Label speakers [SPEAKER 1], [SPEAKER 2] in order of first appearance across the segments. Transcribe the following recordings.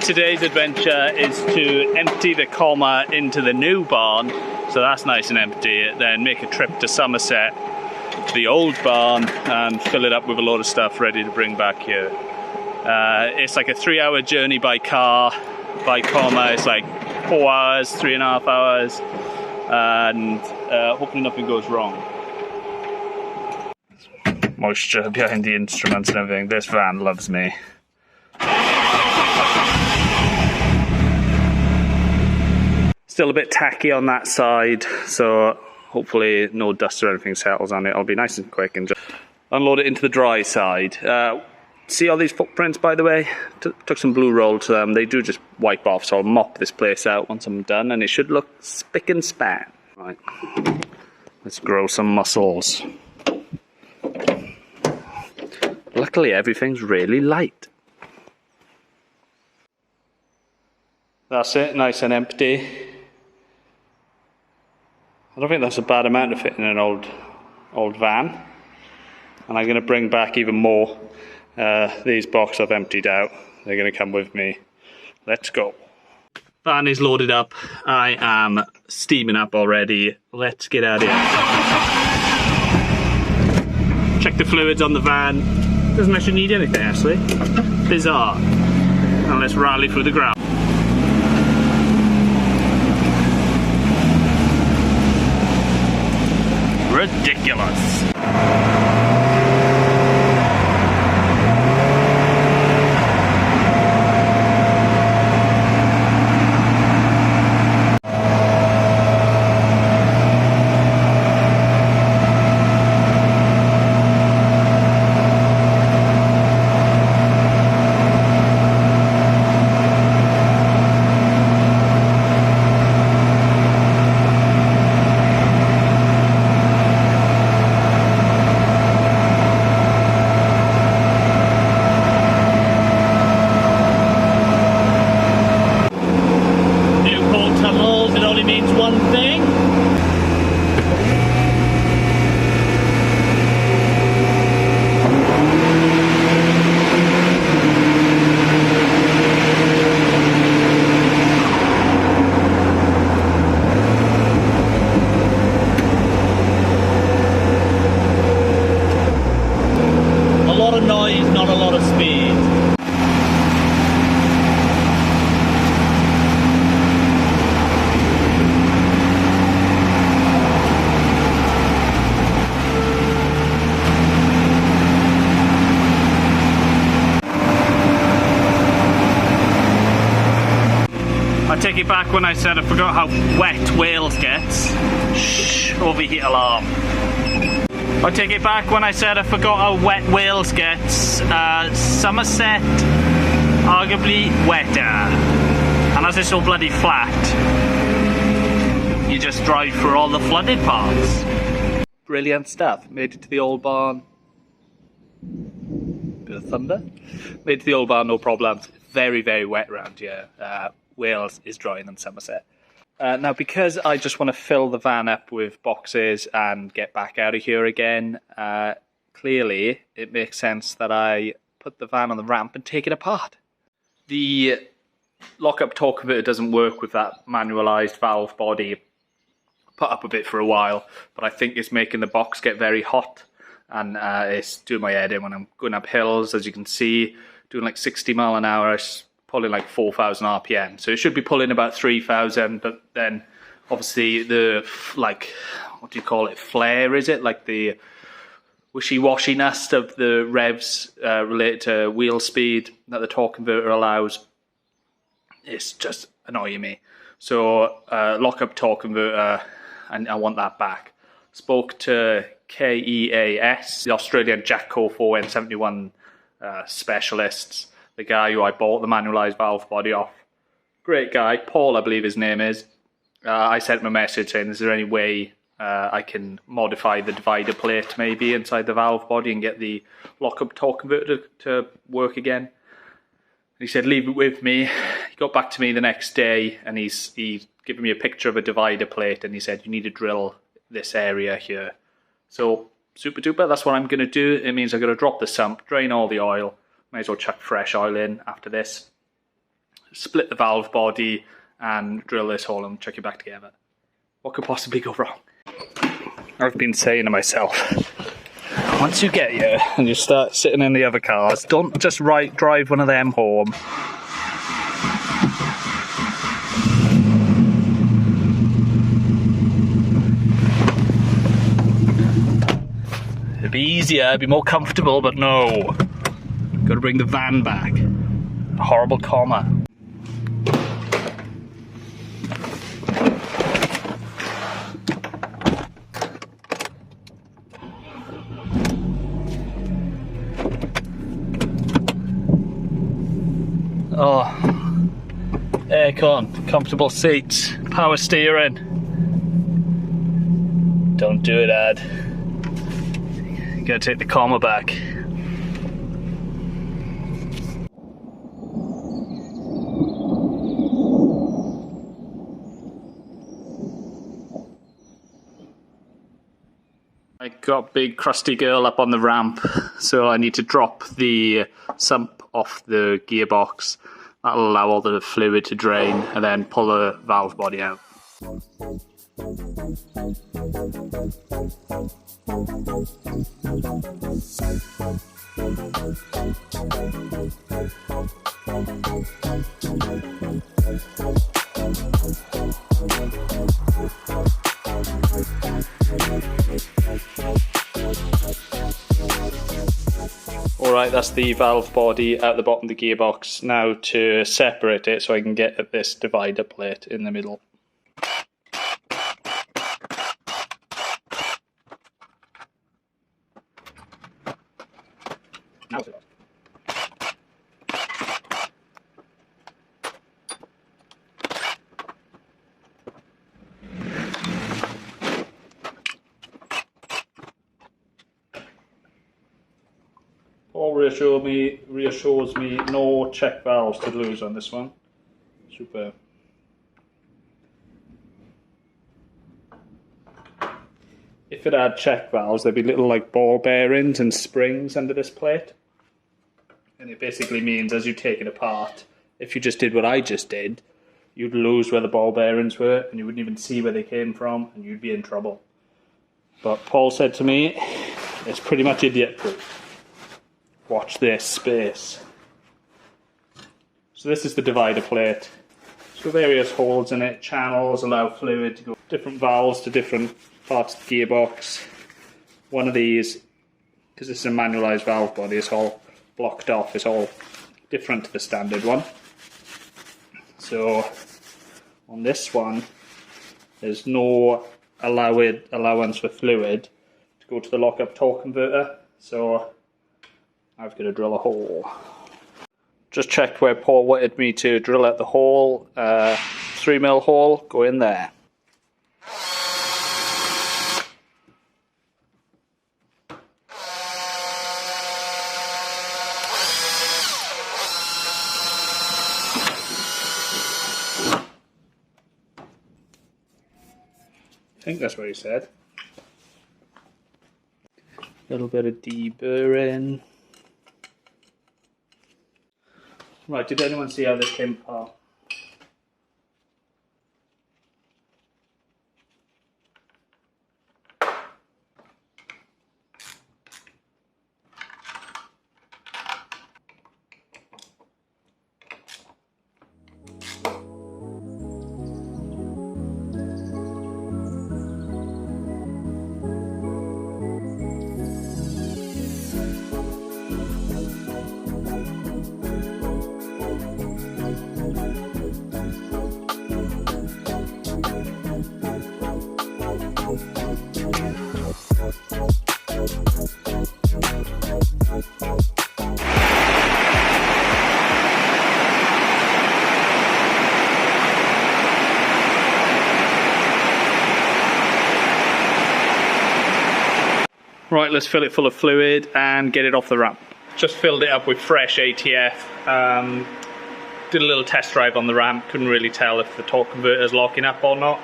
[SPEAKER 1] today's adventure is to empty the comma into the new barn, so that's nice and empty, then make a trip to Somerset, to the old barn, and fill it up with a load of stuff ready to bring back here. It's like a 3-hour journey by car. By comma, it's like 4 hours, 3.5 hours, and hopefully nothing goes wrong. Moisture behind the instruments and everything. This van loves me. Still a bit tacky on that side, so hopefully no dust or anything settles on it. I'll be nice and quick and just unload it into the dry side. See all these footprints, by the way? Took some blue roll to them. They do just wipe off, so I'll mop this place out once I'm done, and it should look spick and span. Right, let's grow some muscles. Luckily, everything's really light. That's it, nice and empty. I don't think that's a bad amount to fit in an old van. And I'm going to bring back even more. These boxes I've emptied out. They're going to come with me. Let's go. Van is loaded up. I am steaming up already. Let's get out of here. Check the fluids on the van. Doesn't actually need anything, actually. Bizarre. And let's rally through the ground. Ridiculous. I take it back when I said I forgot how wet Wales gets. Shh, overheat alarm. I take it back when I said I forgot how wet Wales gets. Somerset, arguably wetter. And as it's so bloody flat, you just drive through all the flooded parts. Brilliant stuff. Made it to the old barn. Bit of thunder. Made it to the old barn, no problems. Very, very wet around here. Wales is drier than Somerset. Now, because I just want to fill the van up with boxes and get back out of here again, clearly it makes sense that I put the van on the ramp and take it apart. The lock-up torque converter doesn't work with that manualised valve body. Put up a bit for a while, but I think it's making the box get very hot, and it's doing my head in when I'm going up hills. As you can see, doing like 60 mile an hour, pulling like 4,000 RPM. So it should be pulling about 3,000, but then obviously the, like, what do you call it, flare, is it? Like the wishy-washiness of the revs related to wheel speed that the torque converter allows. It's just annoying me. So lock-up torque converter, and I want that back. Spoke to KEAS, the Australian Jatco 4N71 specialists. The guy who I bought the manualised valve body off. Great guy, Paul I believe his name is. I sent him a message saying, is there any way I can modify the divider plate maybe inside the valve body and get the lock-up torque converter to work again? And he said, leave it with me. He got back to me the next day and he's given me a picture of a divider plate and he said, you need to drill this area here. So, super duper, that's what I'm going to do. It means I'm going to drop the sump, drain all the oil. May as well chuck fresh oil in after this. split the valve body and drill this hole and chuck it back together. What could possibly go wrong? I've been saying to myself, once you get here and you start sitting in the other cars, don't just drive one of them home. It'd be easier, it'd be more comfortable, but no. Gotta bring the van back. A horrible comma. Oh, aircon, comfortable seats, power steering. Don't do it, Ad. You gotta take the comma back. I got big crusty girl up on the ramp, so I need to drop the sump off the gearbox. That'll allow all the fluid to drain and then pull the valve body out. Alright, that's the valve body out the bottom of the gearbox. Now to separate it so I can get at this divider plate in the middle. Paul reassures me no check valves to lose on this one. Super. If it had check valves, there'd be little like ball bearings and springs under this plate. And it basically means as you take it apart, if you just did what I just did, you'd lose where the ball bearings were and you wouldn't even see where they came from and you'd be in trouble. But Paul said to me, it's pretty much idiot proof. Watch this space. So this is the divider plate. So various holes in it, channels allow fluid to go, different valves to different parts of the gearbox. One of these, because this is a manualised valve body, it's all blocked off, it's all different to the standard one. So on this one, there's no allowance for fluid to go to the lock-up torque converter, so I've got to drill a hole. Just checked where Paul wanted me to drill out the hole. 3mm hole, go in there. I think that's what he said. A little bit of deburring. Right, did anyone see how this came apart? Right, let's fill it full of fluid and get it off the ramp. Just filled it up with fresh ATF. Did a little test drive on the ramp. Couldn't really tell if the torque converter's locking up or not.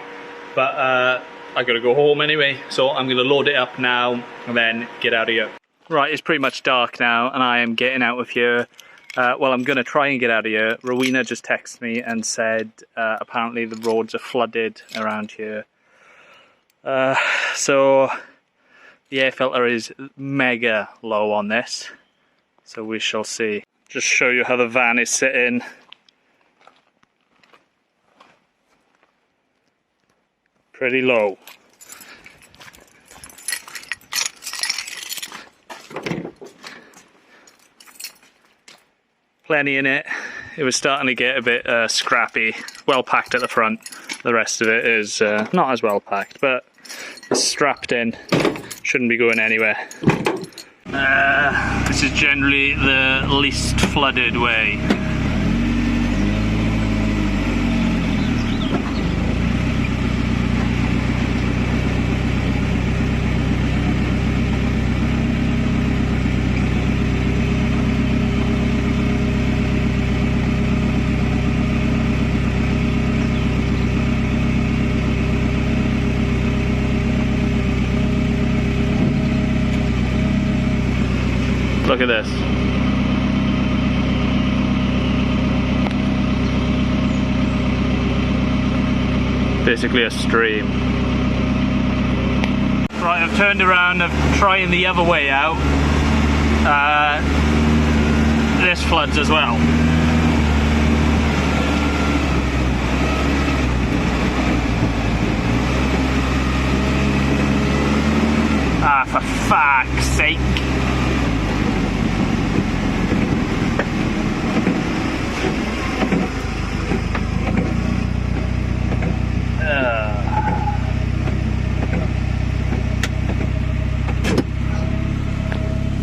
[SPEAKER 1] But I gotta go home anyway, so I'm gonna load it up now and then get out of here. Right, it's pretty much dark now and I am getting out of here. Well, I'm going to try and get out of here. Rowena just texted me and said apparently the roads are flooded around here. So the air filter is mega low on this. So we shall see. Just show you how the van is sitting. Pretty low. Plenty in it. It was starting to get a bit scrappy. Well packed at the front. The rest of it is not as well packed, but it's strapped in. Shouldn't be going anywhere. This is generally the least flooded way. Look at this. Basically a stream. Right, I've turned around, I'm trying the other way out. This floods as well. Ah, for fuck's sake.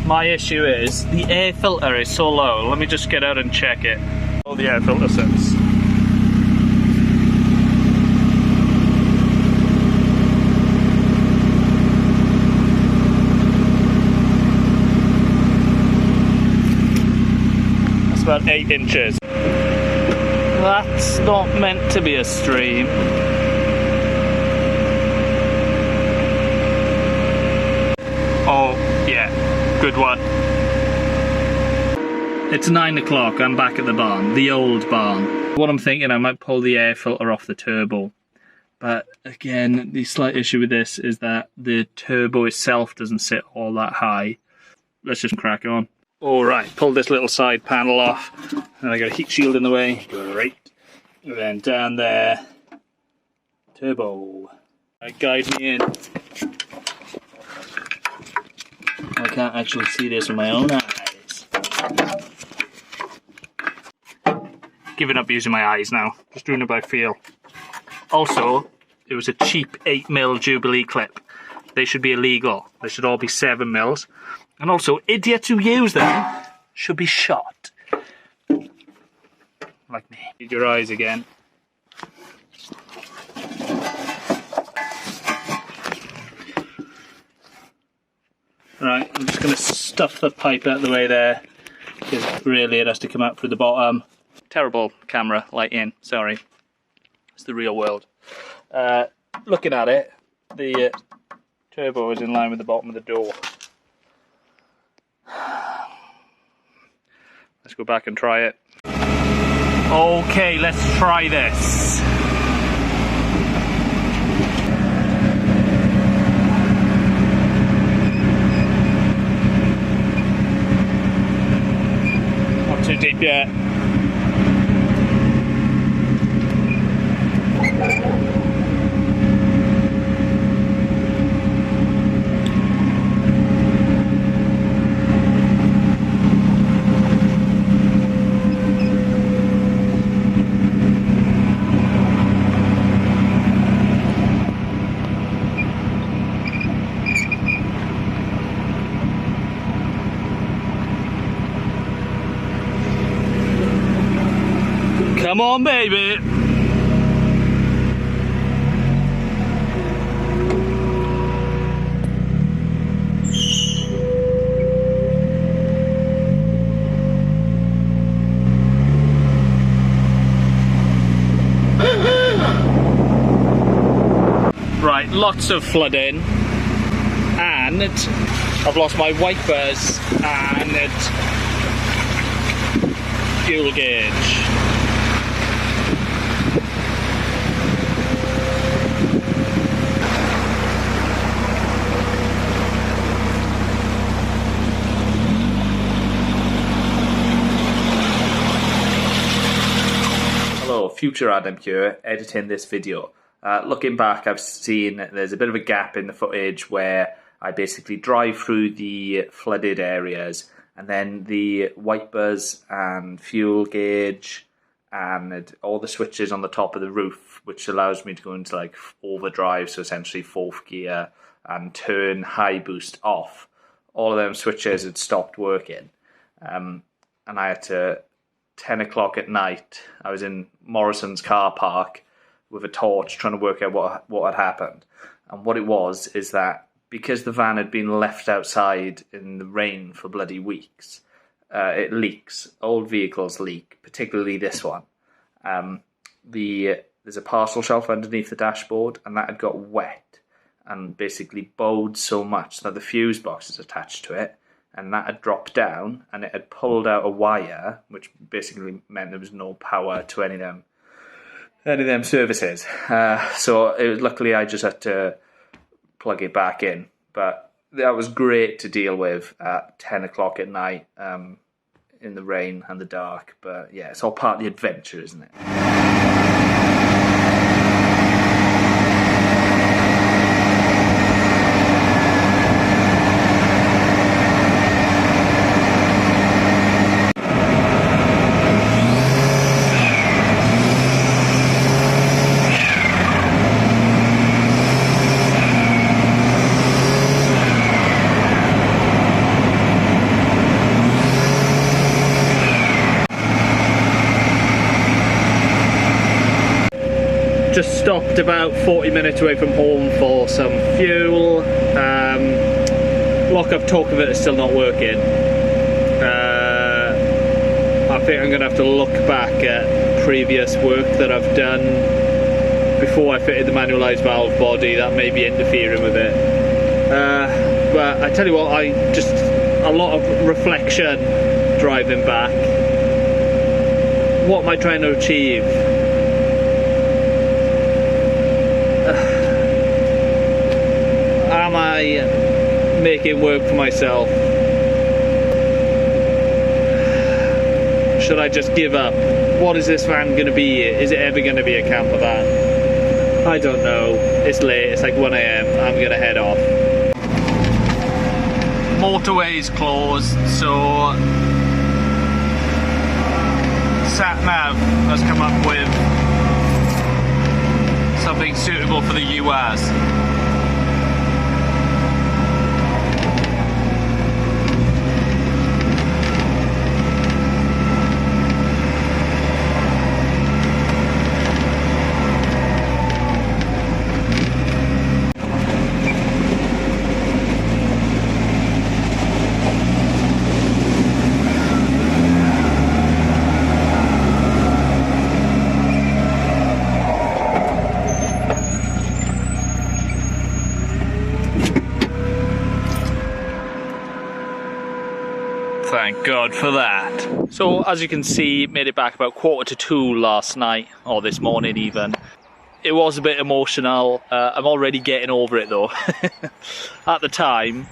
[SPEAKER 1] My issue is the air filter is so low. Let me just get out and check it. All the air filter sits. That's about 8 inches. That's not meant to be a stream. Oh, yeah. Good one. It's 9 o'clock, I'm back at the barn, the old barn. What I'm thinking, I might pull the air filter off the turbo. But again, the slight issue with this is that the turbo itself doesn't sit all that high. Let's just crack on. Alright, pull this little side panel off. And I got a heat shield in the way. Great. And then down there, turbo. Right, guide me in. I can't actually see this with my own eyes. Giving up using my eyes now. Just doing it by feel. Also, it was a cheap 8mm Jubilee clip. They should be illegal. They should all be 7mm. And also, idiots who use them should be shot. Like me. Need your eyes again. Right, I'm just going to stuff the pipe out of the way there, because really it has to come out through the bottom. Terrible camera lighting, sorry. It's the real world. Looking at it, the turbo is in line with the bottom of the door. Let's go back and try it. Okay, let's try this. Too deep yet. Come on, baby. Right, lots of flooding, and I've lost my wipers, and fuel gauge. Hello, future Adam here, editing this video. Looking back, I've seen there's a bit of a gap in the footage where I basically drive through the flooded areas, and then the wipers and fuel gauge and all the switches on the top of the roof, which allows me to go into like overdrive, so essentially fourth gear, and turn high boost off. All of them switches had stopped working, and I had to, 10 o'clock at night, I was in Morrison's car park with a torch trying to work out what had happened. And what it was is that because the van had been left outside in the rain for bloody weeks, it leaks. Old vehicles leak, particularly this one. There's a parcel shelf underneath the dashboard, and that had got wet and basically bowed so much that the fuse box is attached to it, and that had dropped down, and it had pulled out a wire, which basically meant there was no power to any of them services. So luckily I just had to plug it back in, but that was great to deal with at 10 o'clock at night in the rain and the dark. But yeah, it's all part of the adventure, isn't it? Just stopped about 40 minutes away from home for some fuel. Lock-up torque converter is still not working. I think I'm going to have to look back at previous work that I've done before I fitted the manualised valve body. That may be interfering with it. But I tell you what, a lot of reflection driving back. What am I trying to achieve? Am I making work for myself? Should I just give up? What is this van going to be? Is it ever going to be a camper van? I don't know. It's late, it's like 1 AM. I'm going to head off. Motorway's closed, so Sat Nav has come up with something suitable for the US. Thank God for that. So as you can see, made it back about 1:45 last night, or this morning even. It was a bit emotional. I'm already getting over it though. At the time,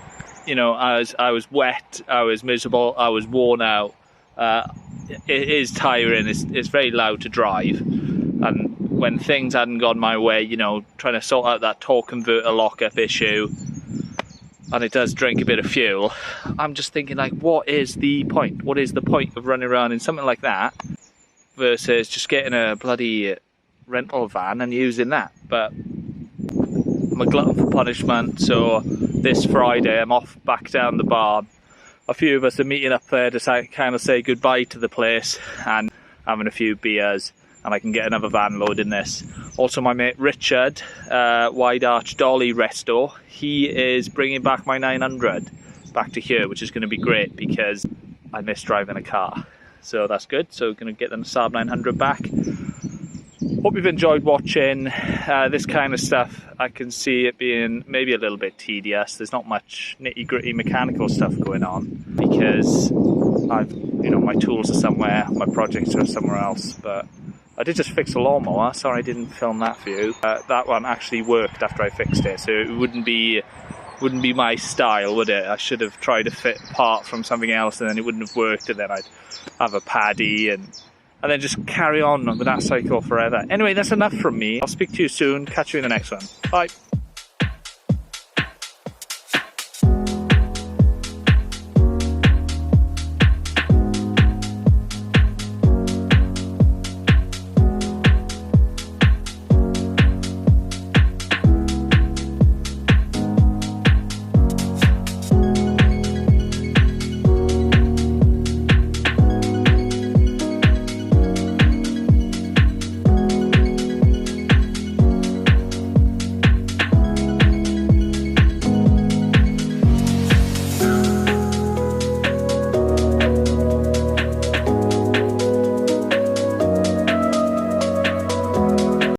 [SPEAKER 1] you know, I was wet, I was miserable, I was worn out. It is tiring, it's very loud to drive. And when things hadn't gone my way, you know, trying to sort out that torque converter lockup issue, and it does drink a bit of fuel, I'm just thinking, like, what is the point? What is the point of running around in something like that versus just getting a bloody rental van and using that? But I'm a glutton for punishment, so this Friday I'm off back down the barn. A few of us are meeting up there to kind of say goodbye to the place and having a few beers, and I can get another van load in this. Also, my mate Richard, Wide Arch Dolly Resto, he is bringing back my 900 back to here, which is going to be great because I miss driving a car. So that's good. So we're going to get the Saab 900 back. Hope you've enjoyed watching this kind of stuff. I can see it being maybe a little bit tedious. There's not much nitty-gritty mechanical stuff going on because I've, you know, my tools are somewhere, my projects are somewhere else. But I did just fix a lawnmower. Sorry I didn't film that for you. That one actually worked after I fixed it, so it wouldn't be my style, would it? I should have tried to fit part from something else, and then it wouldn't have worked, and then I'd have a paddy and then just carry on with that cycle forever. Anyway, that's enough from me. I'll speak to you soon. Catch you in the next one. Bye.